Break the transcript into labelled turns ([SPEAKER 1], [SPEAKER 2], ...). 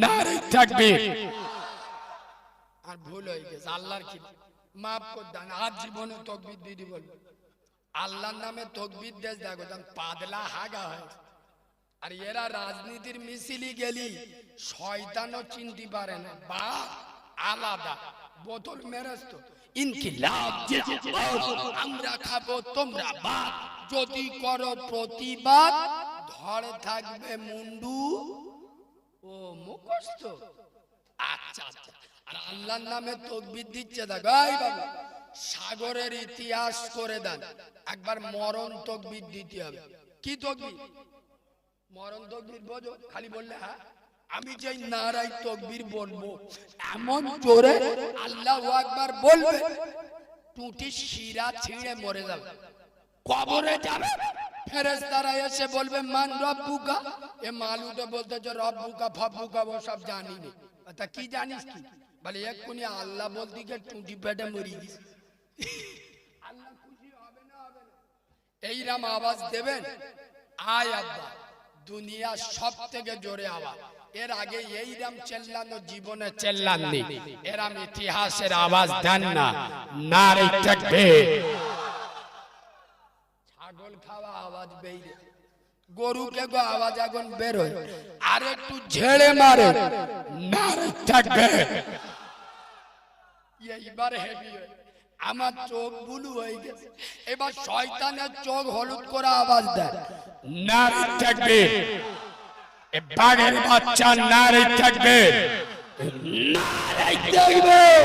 [SPEAKER 1] নারে তাকবীর। আর ভুল হয়ে গেছে, আল্লাহর কি মাফ করে দেন। আর জীবনে তাকবীর দিদি বলবো, আল্লাহর নামে তাকবীর দেশ দেখো পাদলা হাগা হয়। আর এরা রাজনীতির মিছিলি গেলি শয়তানও চিনতে পারে না, বা আলাদা বোতল মেরেছ তো ইনকিলাব আমরা খাবো তোমরা বাদ, যদি করো প্রতিবাদ ধরে থাকবে মুন্ডু ও মুখস্থ। আচ্ছা আচ্ছা, আর আল্লাহর নামে তাকবীর দিচ্ছে দেখো। এই বাবা সাগরের ইতিহাস করে দেন একবার, মরণ তাকবীর দিতে হবে। কি তাকবীর? মরণ তাকবীর বোঝো? খালি বললে হ্যাঁ, আমি যেই নারাই তাকবীর বলবো এমন জোরে আল্লাহু আকবার বলবে টুটি শিরা ছিঁড়ে মরে যাবে, কবরে যাবে। ফেরেশতারা এসে বলবে মান রব্বুকা, এ মালুটা বলতে যে রব্বুকা ফব্বুকা ও সব জানি না। তা কি জানিস কি? বলে এক্ষুনি আল্লাহ বলতে গিয়ে টুটি পেটে মরি গেছে। আল্লাহ খুশি হবে না হবে না? এইরাম আওয়াজ দেবেন। আয় আব্বা, দুনিয়ার সব থেকে জোরে আওয়াজ। এর আগে এইরাম চেল্লানো জীবনে চেল্লাননি, এরাম ইতিহাসের আওয়াজ দেন না। নারে তাকবীর। ছাগল খাওয়া আওয়াজ বেইরে, গরুকে গো আওয়াজ এখন বের হয়, আর একটু ঝেড়ে মারে নারে তাকবীর। এইবার হেভি হয়, আমার চোখ বুলু হয়ে গেছে। এবার শয়তানের চোখ হলুদ করে আওয়াজ দেয় নারে তাকবীর। এ বাঘের বাচ্চা নারে তাকবীর, নারে তাকবীর।